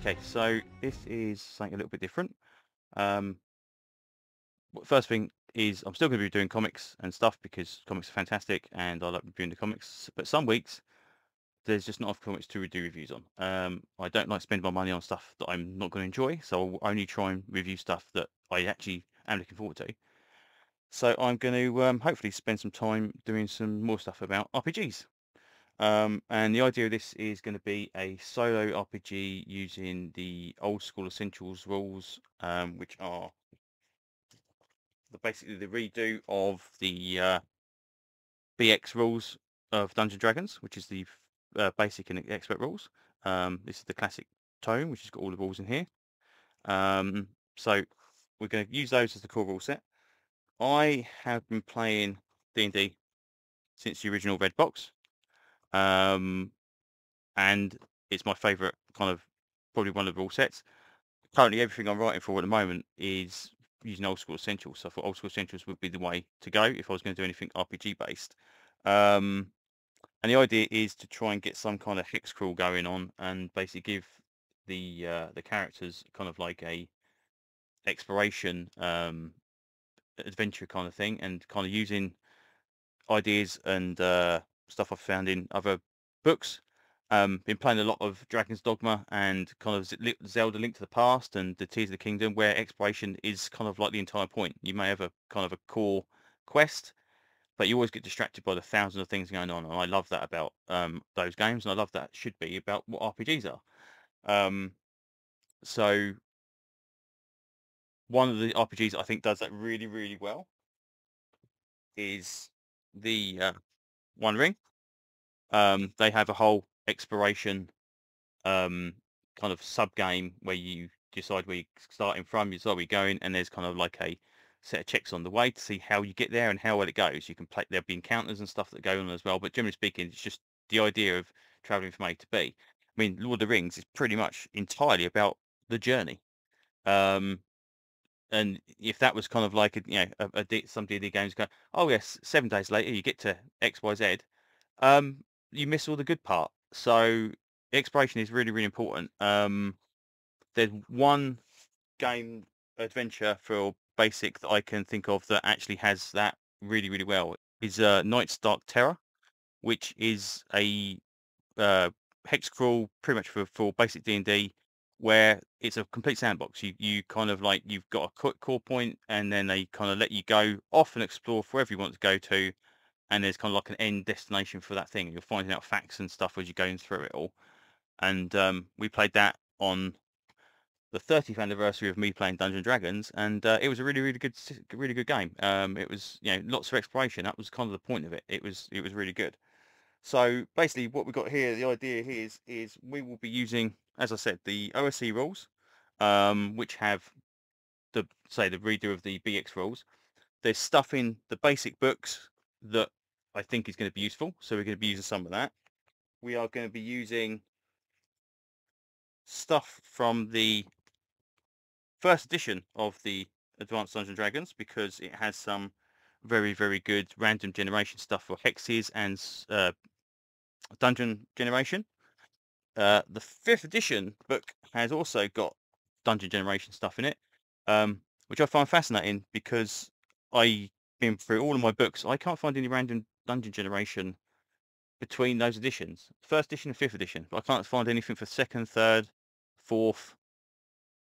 Okay, so this is something a little bit different. Um, First thing is I'm still going to be doing comics and stuff because comics are fantastic and I like reviewing the comics. But some weeks there's just not enough comics to do reviews on. I don't like spending my money on stuff that I'm not going to enjoy, so I'll only try and review stuff that I actually am looking forward to. So I'm going to hopefully spend some time doing some more stuff about RPGs. And the idea of this is going to be a solo RPG using the old school essentials rules, which are basically the redo of the BX rules of Dungeons and Dragons, which is the basic and expert rules. This is the classic tome, which has got all the rules in here. So we're going to use those as the core rule set. I have been playing D&D since the original Red Box. And it's my favourite kind of, probably one of the rule sets. Currently, everything I'm writing for at the moment is using old school essentials. So I thought old school essentials would be the way to go if I was going to do anything RPG based. And the idea is to try and get some kind of hexcrawl going on and basically give the characters kind of like a exploration adventure kind of thing, and kind of using ideas and stuff I've found in other books. Been playing a lot of Dragon's Dogma and kind of Zelda Link to the Past and the Tears of the Kingdom, where exploration is kind of like the entire point. You may have a kind of a core quest, but you always get distracted by the thousands of things going on. And I love that about those games, and I love that should be about what RPGs are. So one of the RPGs I think does that really, really well is the One Ring. They have a whole exploration kind of sub game where you decide where you're starting from, you decide where you're going, and there's kind of like a set of checks on the way to see how you get there and how well it goes. You can play, there'll be encounters and stuff that go on as well, but generally speaking, it's just the idea of traveling from A to B. I mean, Lord of the Rings is pretty much entirely about the journey. Um, and if that was kind of like some D&D games go, oh yes, 7 days later you get to XYZ, you miss all the good part. So exploration is really, really important. There's one game adventure for basic that I can think of that actually has that really, really well. Is Night's Dark Terror, which is a uh, hex crawl pretty much for basic D&D, where it's a complete sandbox. You kind of like, you've got a core point, and then they kind of let you go off and explore wherever you want to go to, and there's kind of like an end destination for that thing. You're finding out facts and stuff as you're going through it all. And we played that on the 30th anniversary of me playing Dungeons and Dragons, and it was a really, really good game. It was, lots of exploration. That was kind of the point of it. It was really good. So basically, what we've got here, the idea here is we will be using, as I said, the OSE rules, which have the redo of the BX rules. There's stuff in the basic books that I think is going to be useful, so we're going to be using some of that. We are going to be using stuff from the first edition of the Advanced Dungeons and Dragons because it has some very, very good random generation stuff for hexes and dungeon generation. The 5th edition book has also got dungeon generation stuff in it, which I find fascinating because I've been through all of my books. I can't find any random dungeon generation between those editions, 1st edition and 5th edition, but I can't find anything for 2nd, 3rd, 4th,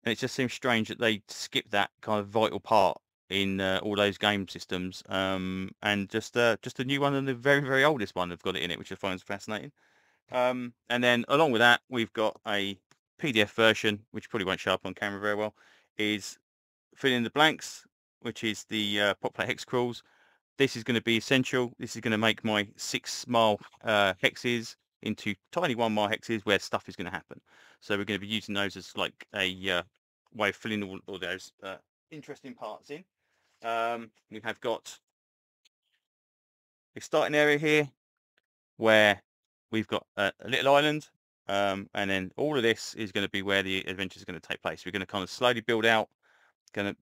and it just seems strange that they skip that kind of vital part in all those game systems, and just a new one and the very, very oldest one have got it in it, which I find fascinating. And then along with that, we've got a PDF version, which probably won't show up on camera very well, is fill in the blanks, which is the populate hex crawls. This is going to be essential. This is going to make my 6-mile hexes into tiny 1-mile hexes where stuff is going to happen. So we're going to be using those as like a way of filling all those interesting parts in. We have got a starting area here where we've got a little island, and then all of this is going to be where the adventure is going to take place. We're going to kind of slowly build out, going to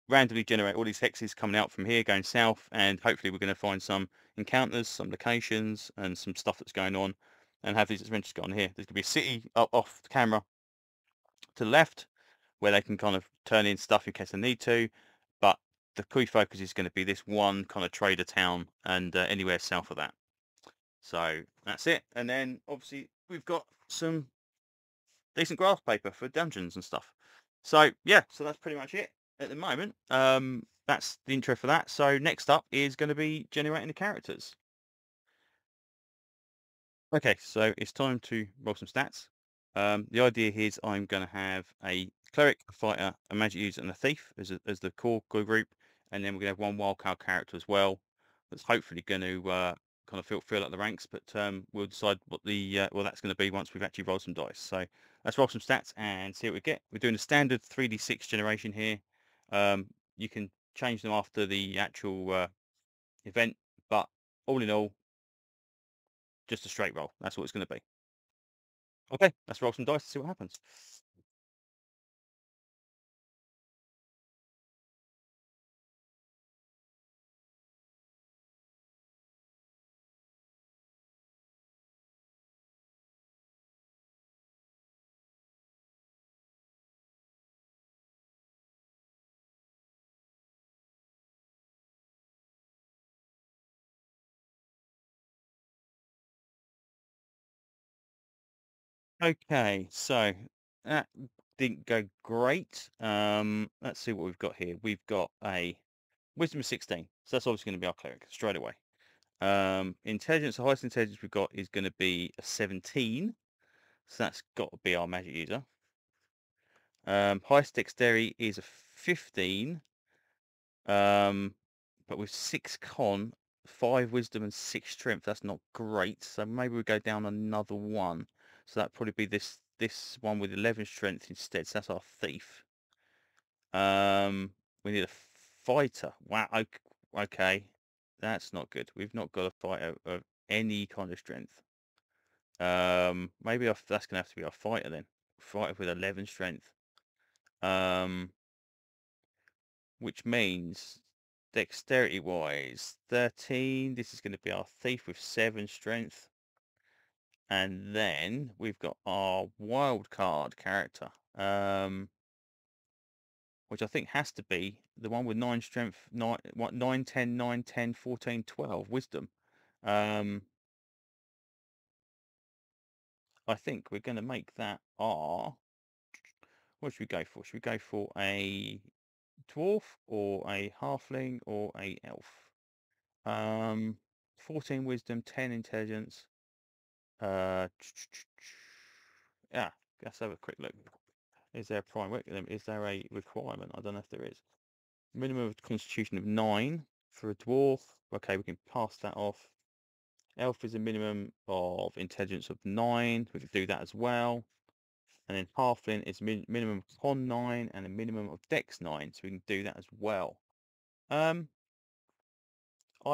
randomly generate all these hexes coming out from here, going south, and hopefully we're going to find some encounters, some locations, and some stuff that's going on, and have these adventures go on here. There's going to be a city up off the camera to the left, where they can kind of turn in stuff in case they need to. But the key focus is going to be this one kind of trader town and anywhere south of that. So that's it. And then obviously we've got some decent graph paper for dungeons and stuff. So yeah, so that's pretty much it at the moment. That's the intro for that. So next up is going to be generating the characters. Okay, so it's time to roll some stats. The idea here is I'm going to have a cleric, a fighter, a magic user, and a thief as the core group, and then we're going to have one wildcard character as well. That's hopefully going to kind of fill out the ranks, but we'll decide what the well that's going to be once we've actually rolled some dice. So let's roll some stats and see what we get. We're doing a standard 3d6 generation here. You can change them after the actual event, but all in all, just a straight roll. That's what it's going to be. Okay, let's roll some dice to see what happens. Okay, so that didn't go great. Let's see what we've got here. We've got a wisdom of 16, so that's obviously going to be our cleric straight away. Intelligence, the highest intelligence we've got is going to be a 17, so that's got to be our magic user. Highest dexterity is a 15, but with 6 con, 5 wisdom and 6 strength, that's not great. So maybe we go down another one. So that'd probably be this one with 11 strength instead. So that's our thief. We need a fighter. Wow. Okay, that's not good. We've not got a fighter of any kind of strength. Maybe that's gonna have to be our fighter then. Fighter with 11 strength. Which means dexterity wise 13. This is going to be our thief with 7 strength, and then we've got our wild card character, which I think has to be the one with 9 strength, 9 10 9 10 14 12 wisdom. I think we're going to make that our, what should we go for? Should we go for a dwarf or a halfling or a elf? 14 wisdom, 10 intelligence. Yeah, let's have a quick look. Is there a prime work? Is there a requirement? I don't know if there is. Minimum of constitution of 9 for a dwarf. Okay, we can pass that off. Elf is a minimum of intelligence of 9. We can do that as well. And then halfling is minimum of con 9 and a minimum of dex 9. So we can do that as well. I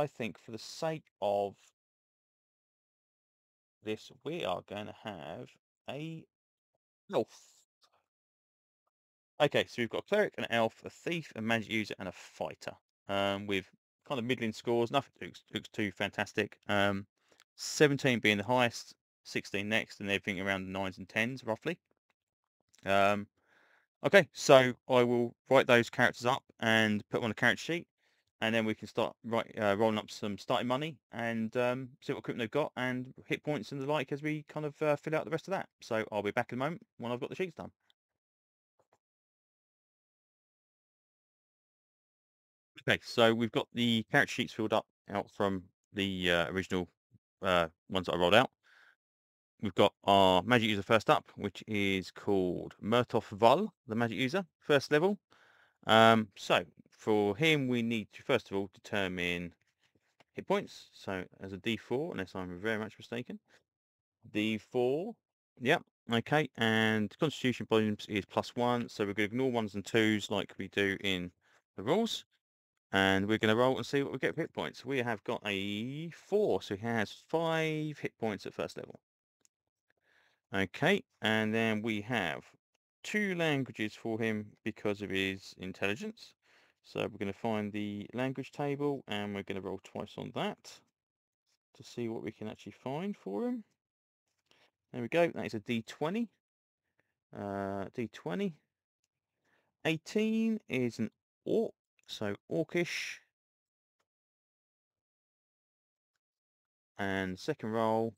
think for the sake of this, we are going to have a elf. Okay, so we've got a cleric, an elf, a thief, a magic user, and a fighter. With kind of middling scores, nothing too fantastic. 17 being the highest, 16 next, and everything around the 9s and 10s, roughly. Okay, so I will write those characters up and put them on a character sheet, and then we can start rolling up some starting money and see what equipment they've got and hit points and the like as we kind of fill out the rest of that. So I'll be back in a moment when I've got the sheets done. Okay, so we've got the character sheets filled up out from the original ones that I rolled out. We've got our magic user first up, which is called Murtoff Val, the magic user, first level. So for him, we need to first of all determine hit points. So as a D4, unless I'm very much mistaken. D4, yep, okay, and Constitution volumes is +1, so we're going to ignore 1s and 2s like we do in the rules. And we're going to roll and see what we get for hit points. We have got a 4, so he has 5 hit points at first level. Okay, and then we have 2 languages for him because of his intelligence. So we're going to find the language table and we're going to roll twice on that to see what we can actually find for him. There we go, that is a D20. D20. 18 is an orc, so orcish. And second roll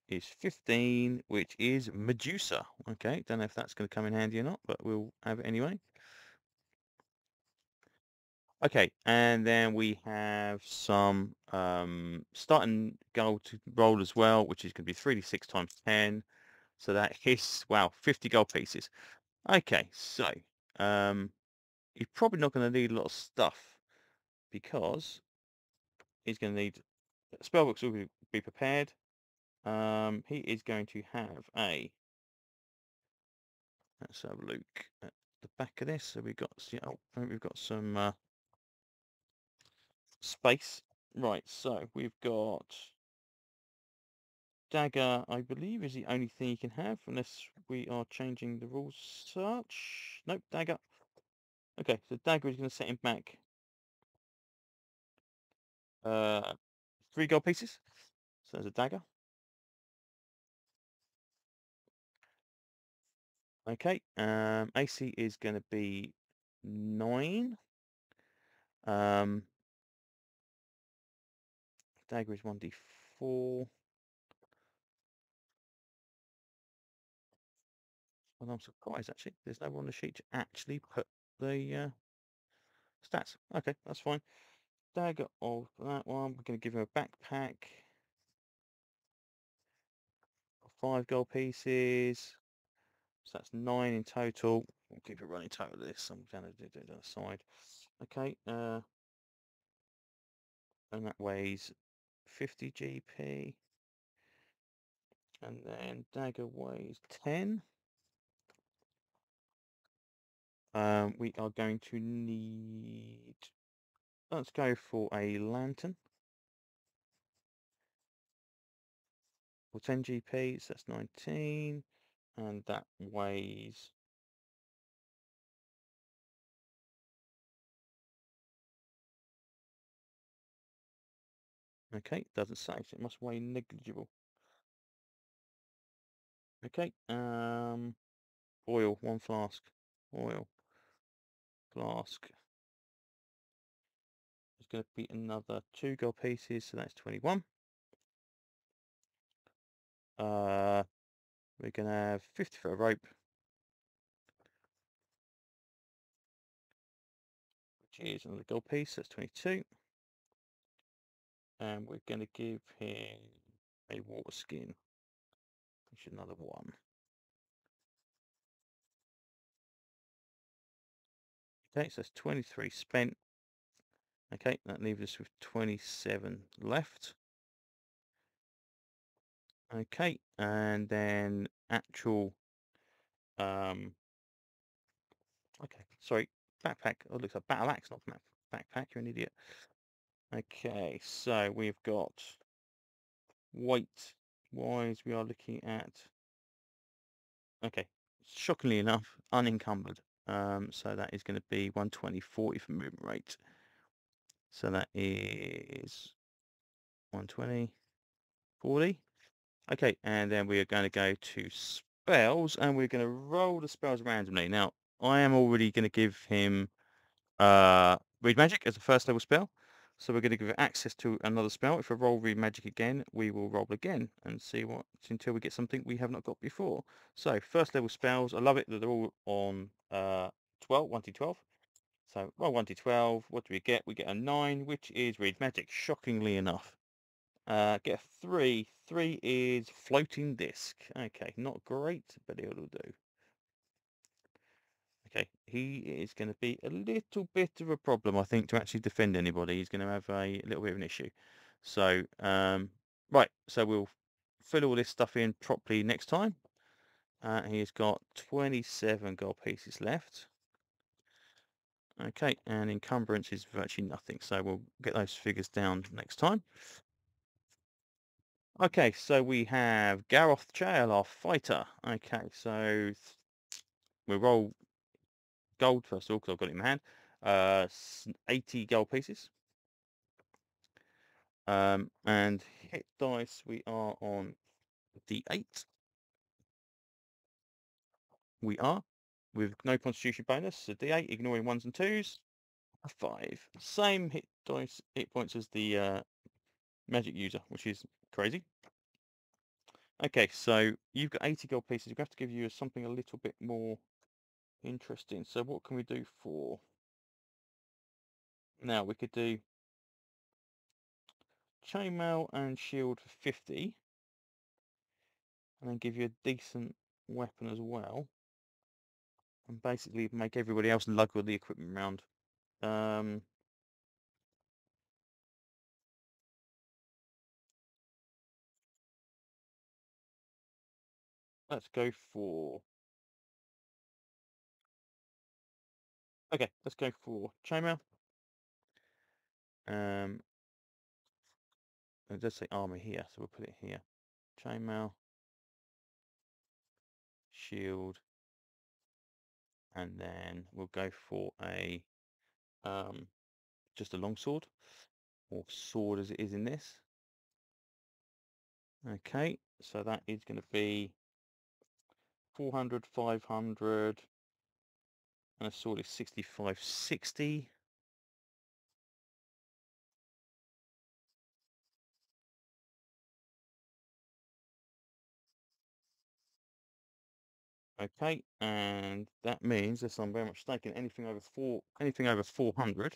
is 15, which is Medusa. Okay, don't know if that's going to come in handy or not, but we'll have it anyway. Okay, and then we have some starting gold to roll as well, which is going to be 3d6 times 10. So that is, wow, 50 gold pieces. Okay, so you're probably not going to need a lot of stuff because he's going to need spellbooks will be prepared. He is going to have a. Let's have a look at the back of this. So we've got some space. Right, so we've got dagger, I believe, is the only thing you can have unless we are changing the rules such. Nope, dagger. Okay, so dagger is going to set him back 3 gold pieces. So there's a dagger. Okay, AC is going to be 9. Dagger is 1d4. Well, I'm surprised actually. There's no one on the sheet to actually put the stats. Okay, that's fine. Dagger of that one. We're going to give him a backpack. 5 gold pieces. So that's 9 in total. We'll keep it running total of this. I'm going to do it on the side. Okay, and that weighs 50 GP. And then dagger weighs 10. We are going to need. Let's go for a lantern. For 10 GP, so that's 19. And that weighs. Okay, doesn't say, so it must weigh negligible. Okay, oil, 1 flask. Oil, flask. It's going to be another 2 gold pieces, so that's 21. We're going to have 50 foot of rope, which is another gold piece, that's 22. And we're going to give him a water skin, which is another 1. Okay, so that's 23 spent. Okay, that leaves us with 27 left. Okay, and then actual, okay, sorry, backpack. Oh, it looks like battle axe, not backpack. You're an idiot. Okay, so we've got weight wise, we are looking at. Okay, shockingly enough, unencumbered. So that is going to be 120, 40 for movement rate. So that is 120, 40. Okay, and then we are going to go to spells, and we're going to roll the spells randomly. Now, I am already going to give him Read Magic as a first level spell. So we're going to give it access to another spell. If I roll Read Magic again, we will roll again and see what until we get something we have not got before. So first level spells, I love it that they're all on 12, 1d12. So roll 1d12, what do we get? We get a 9, which is Read Magic, shockingly enough. Get a 3. 3 is Floating Disc. Okay, not great, but it'll do. Okay, he is going to be a little bit of a problem, I think, to actually defend anybody. He's going to have a little bit of an issue. So, right, so we'll fill all this stuff in properly next time. He's got 27 gold pieces left. Okay, and encumbrance is virtually nothing, so we'll get those figures down next time. Okay, so we have Garroth Chael, our fighter. Okay, so we'll roll gold first of all, because I've got it in my hand. 80 gold pieces. And hit dice, we are on D8. We are, with no constitution bonus, a D8, ignoring 1s and 2s, a 5. Same hit points as the magic user, which is crazy. Okay, so you've got 80 gold pieces. We have to give you something a little bit more interesting. So what can we do for... Now, we could do chainmail and shield for 50. And then give you a decent weapon as well. And basically make everybody else lug with the equipment around. Let's go for... Okay, let's go for chainmail. It does say armor here, so we'll put it here. Chainmail, shield, and then we'll go for a just a longsword, or sword as it is in this. Okay, so that is going to be 400, 500, and a sword is 65, 60. Okay, and that means, if I'm very much mistaken, anything over 400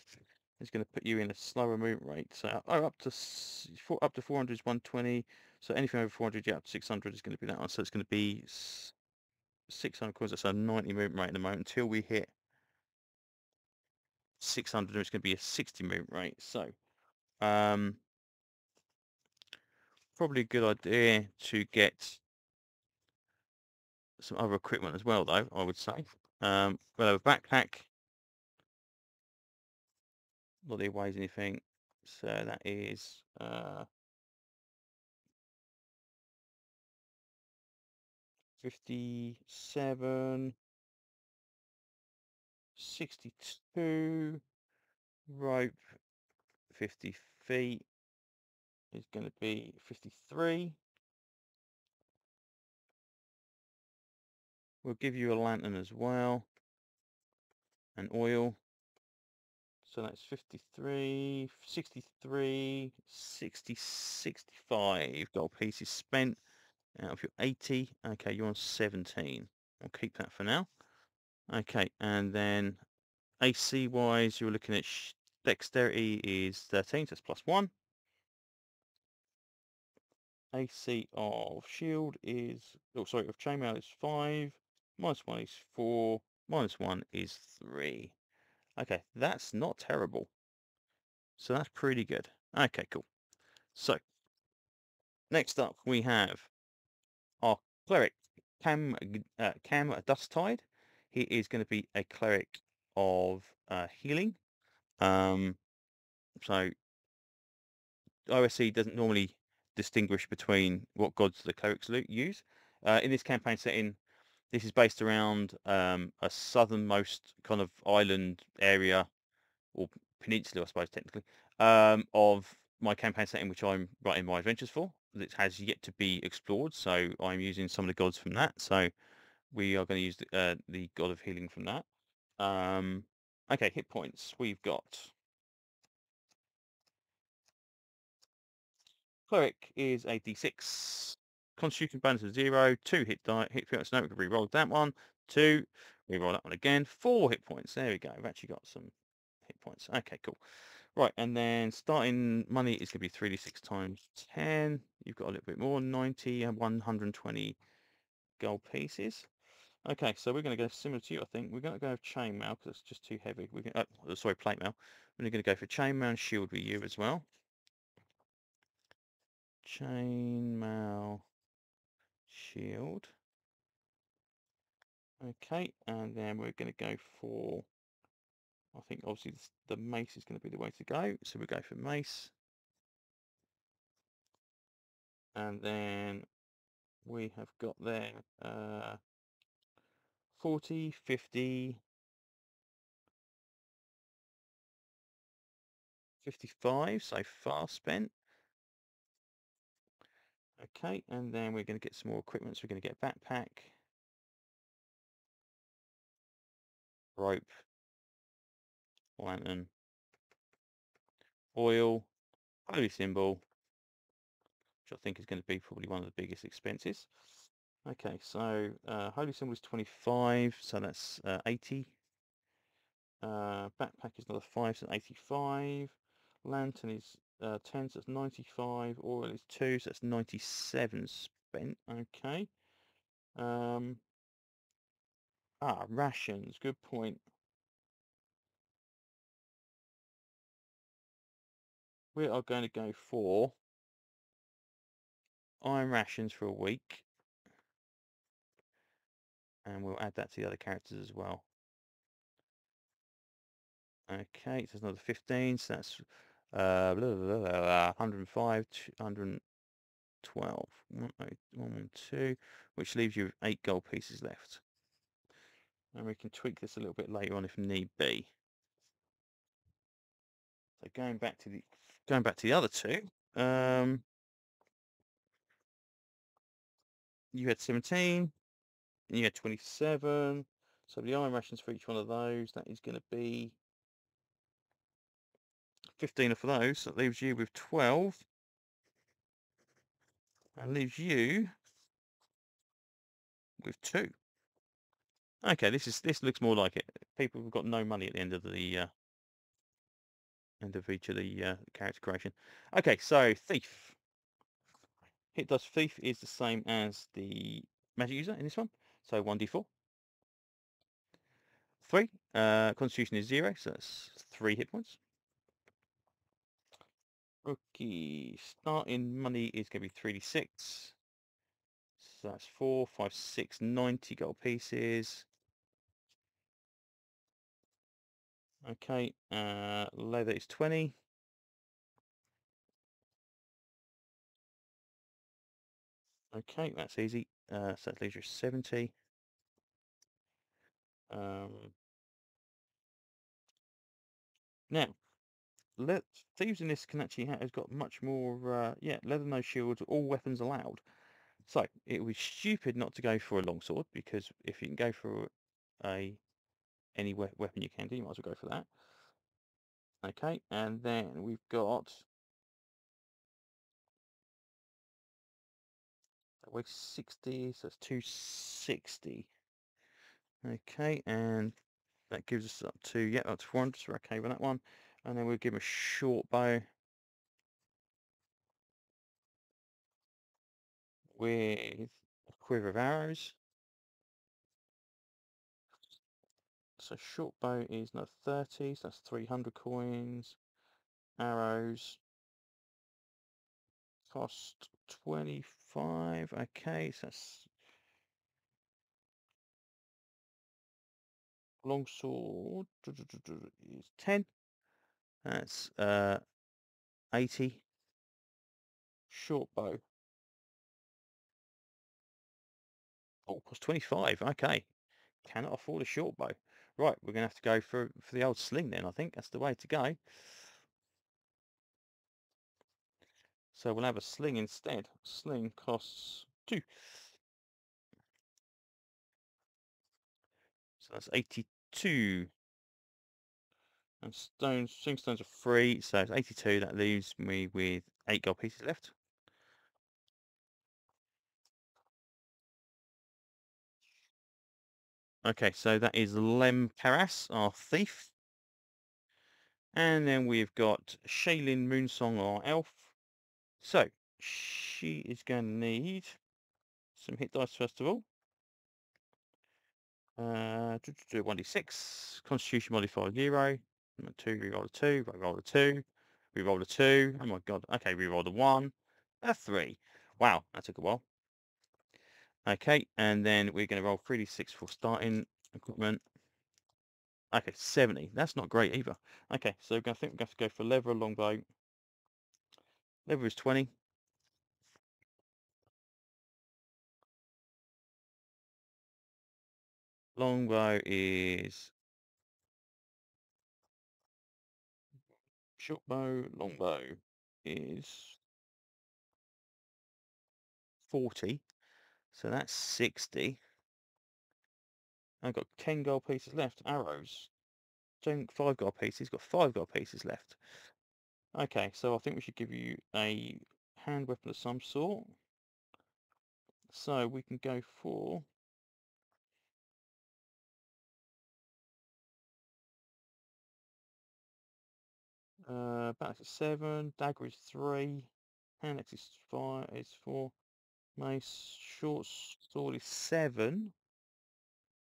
is going to put you in a slower movement rate. So up to 400 is 120. So anything over 400, yeah, up to 600 is going to be that one. So it's going to be 600 coins. That's a 90 movement rate at the moment until we hit 600. It's going to be a 60 movement rate. So probably a good idea to get some other equipment as well, though, I would say. We'll have a backpack. Not that it weighs anything. So that is 57, 62, rope 50 feet is going to be 53. We'll give you a lantern as well, and oil. So that's 53, 63, 60, 65 gold pieces spent out of your 80. Okay, you're on 17. I'll keep that for now. Okay, and then AC wise, you're looking at dexterity is 13, so that's +1. AC of shield is, of chainmail is 5, -1 is 4, -1 is 3. Okay, that's not terrible. So that's pretty good. Okay, cool. So, next up we have our cleric, Cam Dusttide. He is going to be a cleric of healing. So OSE doesn't normally distinguish between what gods the clerics use. In this campaign setting, this is based around a southernmost kind of island area, or peninsula, I suppose, technically, of my campaign setting, which I'm writing my adventures for. That has yet to be explored, so I'm using some of the gods from that. So we are going to use the god of healing from that. Okay, hit points. We've got cleric is a d6. Constitution bonus of 0. 2 hit points. No, we can re-roll that one. 2. Re-roll that one again. 4 hit points. There we go. We've actually got some hit points. Okay, cool. Right, and then starting money is going to be 3d6 times 10. You've got a little bit more, 90 and 120 gold pieces. Okay, so we're going to go similar to you, I think. We're going to go with chainmail because it's just too heavy. We're going sorry, plate mail. We're going to go for chainmail and shield with you as well. Chainmail, shield. Okay, and then we're going to go for, I think obviously the mace is going to be the way to go. So we go for mace. And then we have got there 40, 50, 55, so far spent. Okay, and then we're going to get some more equipment. So we're going to get a backpack. rope, lantern, oil, holy symbol, which I think is going to be probably one of the biggest expenses. Okay, so holy symbol is 25, so that's 80. Backpack is another 5, so 85. Lantern is 10, so that's 95. Oil is 2, so that's 97 spent. Okay. Rations. Good point. We are going to go for iron rations for a week. And we'll add that to the other characters as well. Okay, so there's another 15, so that's 105, 112, 112, which leaves you with 8 gold pieces left. And we can tweak this a little bit later on if need be. So going back to the other two, you had 17, and you had 27. So the iron rations for each one of those, that is going to be 15 for those. So that leaves you with 12. And leaves you with 2. Okay, this looks more like it. People have got no money at the end of the end of each of the character creation. Okay, so thief. Hit dice thief is the same as the magic user in this one. So 1d4. 3. Constitution is 0, so that's 3 hit points. Rookie starting money is going to be 3d6. So that's 4, 5, 6, 90 gold pieces. Okay, leather is 20. Okay, that's easy. So that leaves you 70. Now, thieves in this can actually has got much more. Yeah, leather no shields, all weapons allowed. So it would be stupid not to go for a longsword, because if you can go for any weapon you can do, you might as well go for that. Okay, and then we've got that weighs 60, so that's 260. Okay, and that gives us up to, yeah, up to 400, so we're okay with that one. And then we'll give him a short bow with a quiver of arrows. So short bow is another 30, so that's 300 coins. Arrows cost 25. Okay, so that's longsword is 10. That's 80. Short bow. Oh, cost 25. Okay. Cannot afford a short bow. Right, we're going to have to go for the old sling then, I think. That's the way to go. So we'll have a sling instead. Sling costs 2. So that's 82. And string stones are 3, so it's 82. That leaves me with 8 gold pieces left. Okay, so that is Lem Karas, our thief. And then we've got Shaylin Moonsong, our elf. So, she is going to need some hit dice first of all. 1d6, Constitution modifier 0. 2, reroll a 2, reroll a 2, reroll a 2. Oh my god, okay, reroll a 1, a 3. Wow, that took a while. Okay, and then we're going to roll 3d6 for starting equipment. Okay, 70. That's not great either. Okay, so I think we're going to have to go for leather longbow. Leather is 20. Longbow is short bow. Longbow is 40. So that's 60. I've got 10 gold pieces left. Arrows. 5 gold pieces. Got 5 gold pieces left. Okay, so I think we should give you a hand weapon of some sort. So we can go for balance is 7, dagger is 3, hand axe is 5, is 4, mace, short sword is 7.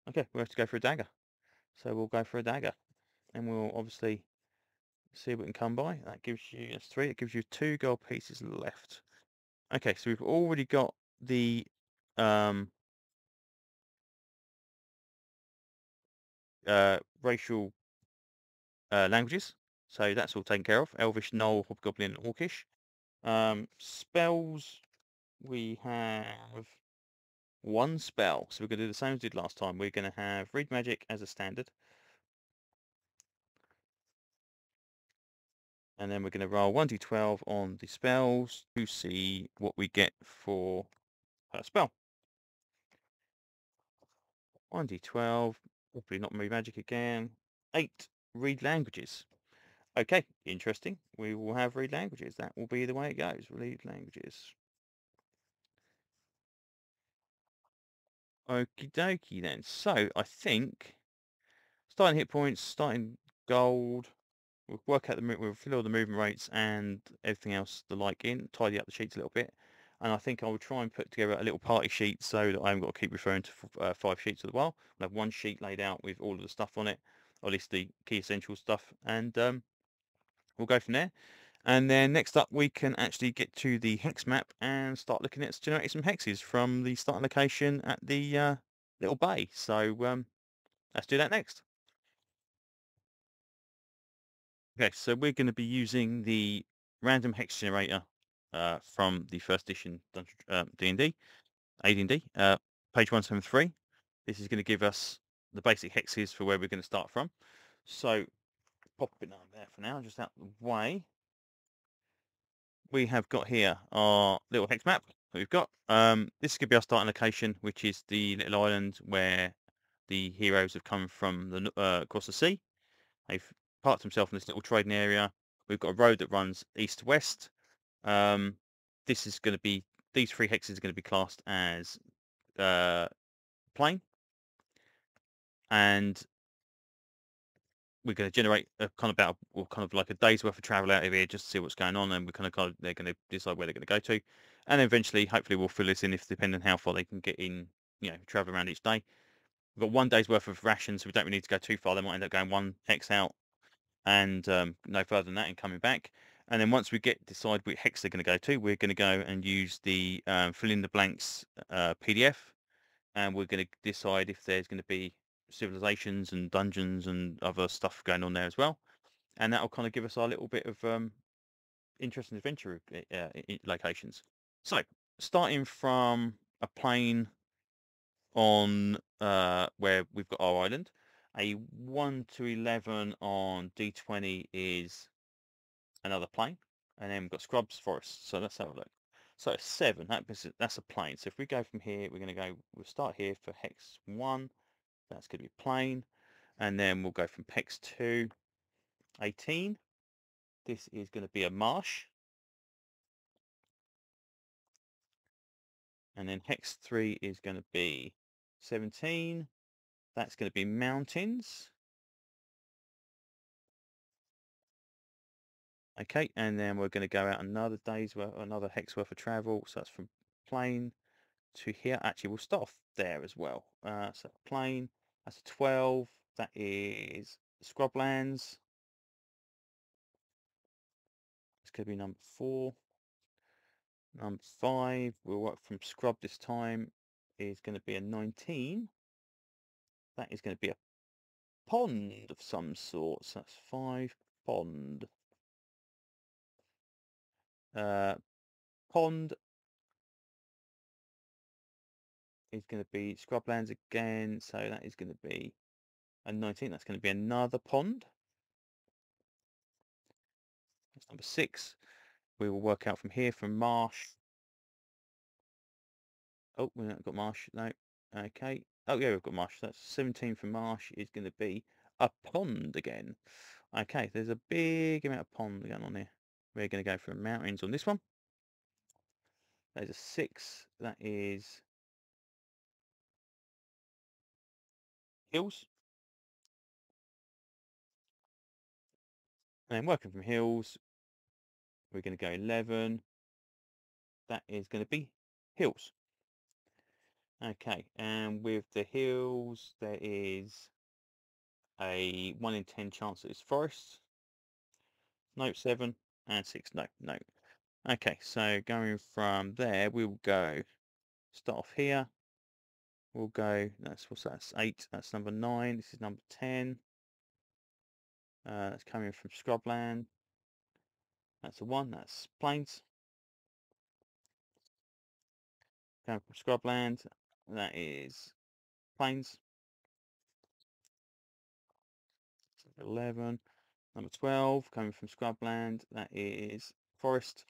Okay, we have to go for a dagger. So we'll go for a dagger, and we'll obviously see what we can come by. That gives you, that's 3. It gives you 2 gold pieces left. Okay, so we've already got the racial languages, so that's all taken care of. Elvish, Gnoll, Hobgoblin, and Orcish. Spells, we have 1 spell, so we're going to do the same as we did last time. We're going to have Read Magic as a standard, and then we're going to roll 1d12 on the spells to see what we get for per spell. 1d12, probably not Read Magic again. 8, Read Languages. Okay, interesting. We will have Read Languages. That will be the way it goes. Read Languages. Okie dokie then. So I think starting hit points, starting gold. We'll work out we'll fill all the movement rates and everything else the like in, tidy up the sheets a little bit. And I think I will try and put together a little party sheet so that I haven't got to keep referring to 5 sheets of the while. I'll have 1 sheet laid out with all of the stuff on it, or at least the key essential stuff, and we'll go from there. And then next up, we can actually get to the hex map and start looking at generating some hexes from the starting location at the little bay. So let's do that next. Okay, so we're going to be using the random hex generator from the first edition D&D, AD&D, page 173. This is going to give us the basic hexes for where we're going to start from. So pop it down there for now, just out of the way. We have got here our little hex map that we've got. This is going to be our starting location, which is the little island where the heroes have come from across the sea. They've parked themselves in this little trading area. We've got a road that runs east to west. This is going to be, these 3 hexes are going to be classed as plain, and we're going to generate a kind of like a day's worth of travel out of here just to see what's going on, and they're going to decide where they're going to go to, and eventually, hopefully, we'll fill this in if depending on how far they can get in, travel around each day. We've got 1 day's worth of rations, so we don't really need to go too far. They might end up going 1 hex out and no further than that and coming back. And then once we decide which hex they're going to go to, we're going to go and use the fill in the blanks PDF, and we're going to decide if there's going to be civilizations and dungeons and other stuff going on there as well. And that'll kind of give us our little bit of interesting adventure locations. So starting from a plane on where we've got our island, a 1 to 11 on D20 is another plane, and then we've got scrubs forests. So let's have a look. So 7, that's a plane. So if we go from here, we'll start here for hex 1. That's going to be plane, and then we'll go from hex 2, 18. This is going to be a marsh, and then hex 3 is going to be 17. That's going to be mountains. Okay, and then we're going to go out another hex worth of travel. So that's from plane to here. Actually, we'll start off there as well. So plane, that's a 12. That is scrublands. It's going to be number 4. Number 5, we'll work from scrub this time, is going to be a 19. That is going to be a pond of some sort. So that's 5, pond. Pond is going to be scrublands again, so that is going to be a 19. That's going to be another pond. That's number 6. We will work out from here, from marsh. Oh, we haven't got marsh, no. Okay, Oh yeah, we've got marsh. That's 17 for marsh is going to be a pond again. Okay, there's a big amount of pond going on here. We're going to go for mountains on this one. There's a 6. That is hills. And then working from hills, we're going to go 11. That is going to be hills. Okay, and with the hills, there is a 1 in 10 chance that it's forest. No, 7 and 6. No, no. Okay, so going from there, we'll go start off here. We'll go. That's 8. That's number 9. This is number 10. That's coming from scrubland. That's a 1. That's plains. Coming from scrubland. That is plains. 11. Number 12, coming from scrubland, that is forest.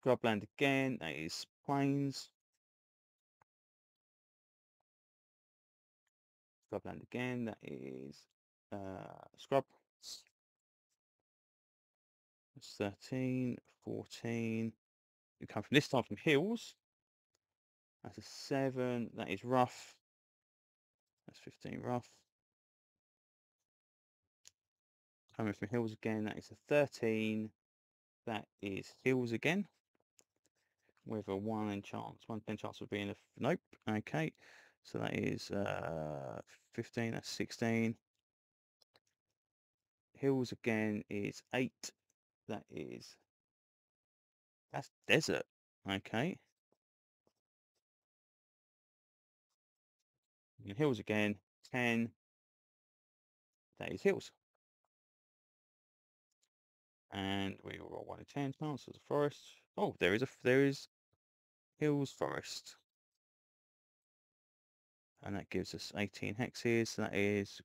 Scrubland again, that is plains. Scrubland again, that is scrub. That's 13, 14. You come from this time from hills. That's a 7, that is rough. That's 15 rough. Coming from hills again, that is a 13. That is hills again. With a 1 in chance. 1 in 10 chance of being a nope. Okay. So that is 15, that's 16. Hills again is 8. That's desert. Okay. And hills again, 10. That is hills. And we will roll 1 in 10 chance as a forest. Oh, there is hills forest. And that gives us 18 hexes. So that is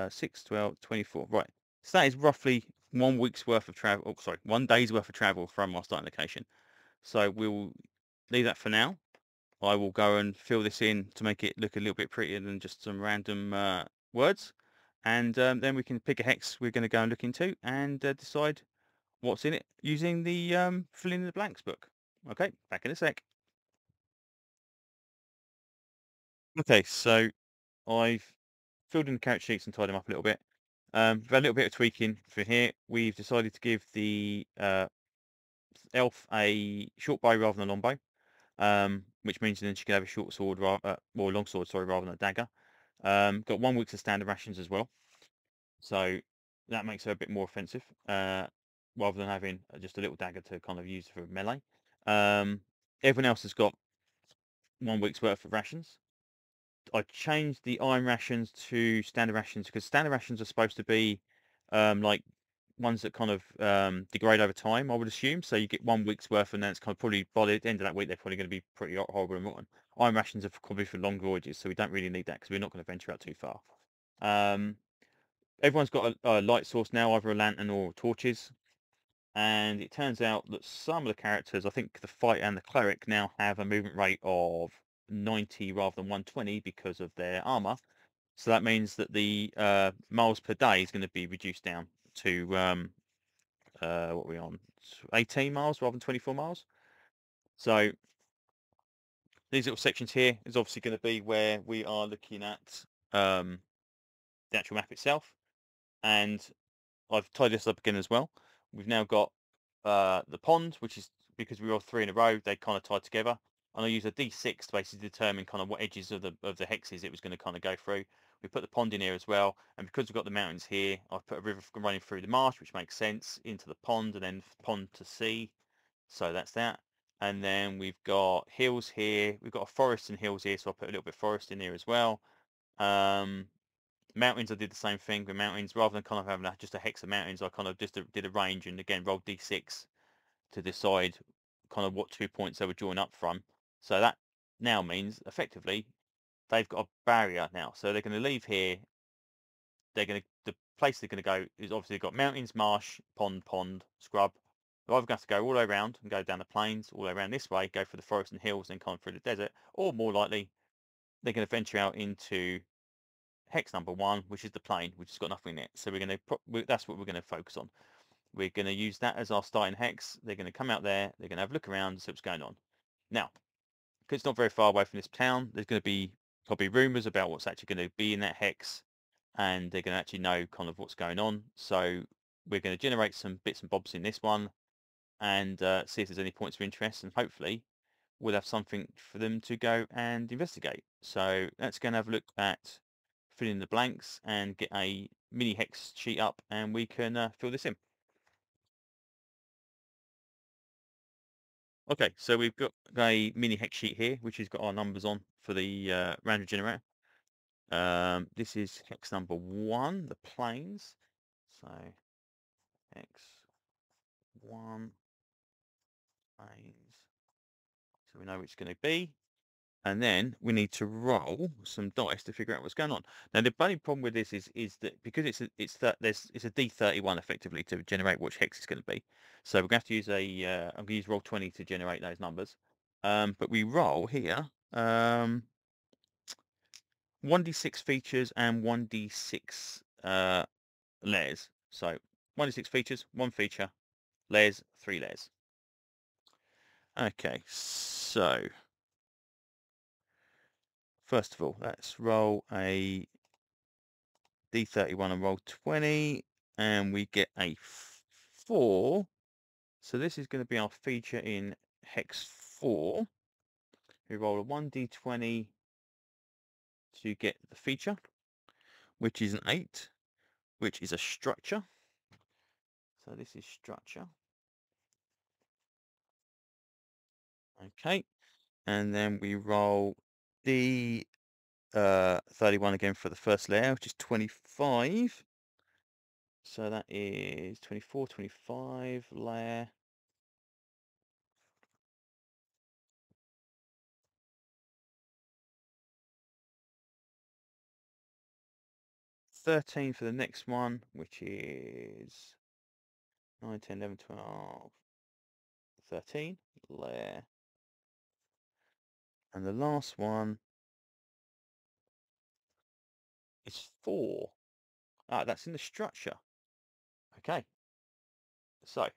6, 12, 24. Right. So that is roughly 1 week's worth of travel. Oh, sorry, 1 day's worth of travel from our starting location. So we'll leave that for now. I will go and fill this in to make it look a little bit prettier than just some random words. And then we can pick a hex we're going to go and look into and decide what's in it using the fill in the blanks book. Okay, back in a sec. Okay, so I've filled in the character sheets and tied them up a little bit. We've had a little bit of tweaking for here. We've decided to give the elf a short bow rather than a long bow, which means then she can have a short sword, or long sword, sorry, rather than a dagger. Got 1 week's of standard rations as well, so that makes her a bit more offensive, rather than having just a little dagger to kind of use for melee. Everyone else has got 1 week's worth of rations. I changed the iron rations to standard rations because standard rations are supposed to be like ones that kind of degrade over time, I would assume. So you get 1 week's worth, and then it's kind of probably by the end of that week they're probably going to be pretty horrible and rotten. Iron rations are probably for long voyages, so we don't really need that because we're not going to venture out too far. Everyone's got a light source now, either a lantern or torches. And it turns out that some of the characters, I think the fight and the cleric, now have a movement rate of 90 rather than 120 because of their armor. So that means that the miles per day is going to be reduced down to what are we on? 18 miles rather than 24 miles. So these little sections here is obviously going to be where we are looking at the actual map itself. And I've tied this up again as well. We've now got the pond, which is because we rolled 3 in a row, they kind of tied together. And I used a D6 to basically determine kind of what edges of the hexes it was going to kind of go through. We put the pond in here as well, and because we've got the mountains here, I've put a river running through the marsh, which makes sense, into the pond, and then pond to sea. So that's that. And then we've got hills here. We've got a forest and hills here, so I put a little bit of forest in here as well. Mountains, I did the same thing with mountains. Rather than kind of having just a hex of mountains, I kind of just did a range and again rolled d6 to decide kind of what 2 points they would join up from. So that now means effectively they've got a barrier now. So they're going to leave here. The place they're going to go is obviously got mountains, marsh, pond, scrub. We're either going to have to go all the way around and go down the plains, all the way around this way, go through the forest and hills, and come through the desert, or more likely, they're going to venture out into hex number 1, which is the plain, which has got nothing in it. So we're going to that's what we're going to focus on. We're going to use that as our starting hex. They're going to come out there. They're going to have a look around and see what's going on. Now, because it's not very far away from this town, there's going to be probably rumours about what's actually going to be in that hex, and they're going to actually know kind of what's going on. So we're going to generate some bits and bobs in this one, and see if there's any points of interest, and hopefully we'll have something for them to go and investigate. So let's go and have a look at filling in the blanks and get a mini hex sheet up, and we can fill this in. Okay, so we've got a mini hex sheet here, which has got our numbers on for the random generator. This is hex number 1, the plains. So hex 1 plains. So we know which it's going to be. And then we need to roll some dice to figure out what's going on. Now the only problem with this is that because it's a D31 effectively to generate which hex it's going to be. So we're going to have to use I'm going to use roll 20 to generate those numbers. But we roll here 1d6 features and 1d6 layers. So 1d6 features, 1 feature, layers, 3 layers. Okay, so first of all, let's roll a D31 and roll 20, and we get a 4. So this is going to be our feature in hex 4. We roll a 1d20 to get the feature, which is an 8, which is a structure. So this is structure. Okay, and then we roll D31 again for the first layer, which is 25. So that is 24, 25 layer. 13 for the next one, which is 9, 10, 11, 12, 13 layer. And the last one is 4. Ah, that's in the structure. Okay. So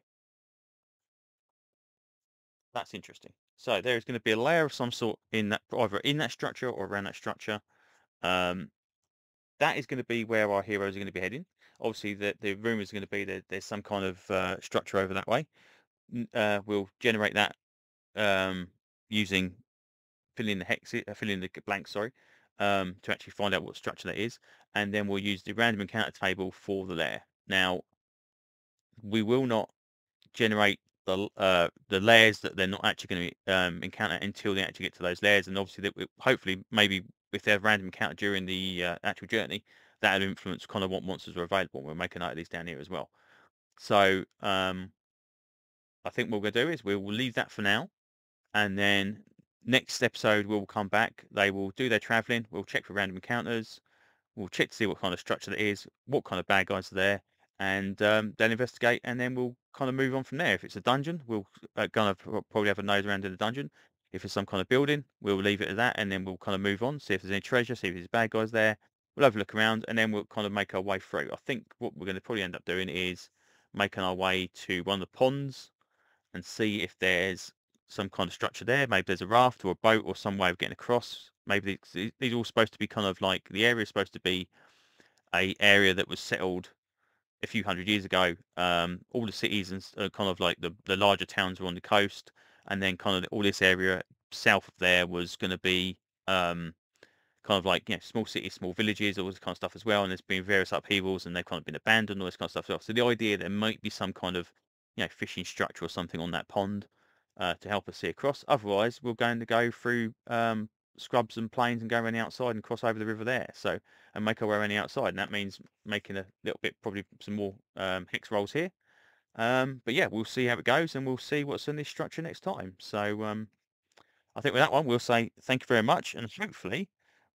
that's interesting. So there's going to be a layer of some sort in that, either in that structure or around that structure. That is going to be where our heroes are going to be heading. Obviously, the rumor is going to be that there's some kind of structure over that way. We'll generate that using fill in the blank, sorry, to actually find out what structure that is, and then we'll use the random encounter table for the layer. Now, we will not generate the layers that they're not actually going to encounter until they actually get to those layers, and obviously that hopefully maybe if they have random encounter during the actual journey, that'll influence kind of what monsters are available. We'll make a note of these down here as well. So I think what we're going to do is we will leave that for now, and then next episode we'll come back. They will do their traveling. We'll check for random encounters. We'll check to see what kind of structure it is, what kind of bad guys are there, and then investigate, and then we'll kind of move on from there. If it's a dungeon, we'll kind of probably have a nose around in the dungeon. If it's some kind of building, we'll leave it at that, and then we'll kind of move on, see if there's any treasure, see if there's bad guys there. We'll have a look around, and then we'll kind of make our way through. I think what we're going to probably end up doing is making our way to one of the ponds and see if there's some kind of structure there. Maybe there's a raft or a boat or some way of getting across. Maybe these are all supposed to be kind of like, the area is supposed to be a area that was settled a few hundred years ago. All the cities and kind of like the larger towns were on the coast, and then kind of all this area south of there was going to be kind of like, small cities, small villages, all this kind of stuff as well. And there's been various upheavals, and they've kind of been abandoned, all this kind of stuff as well. So the idea there might be some kind of fishing structure or something on that pond to help us see across. Otherwise, we're going to go through scrubs and plains and go around the outside and cross over the river there. So, and make our way around the outside, and that means making a little bit, probably some more hex rolls here. But yeah, we'll see how it goes, and we'll see what's in this structure next time. So I think with that one, we'll say thank you very much, and hopefully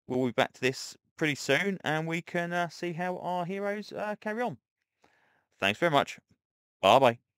we'll be back to this pretty soon, and we can see how our heroes carry on. Thanks very much. Bye bye.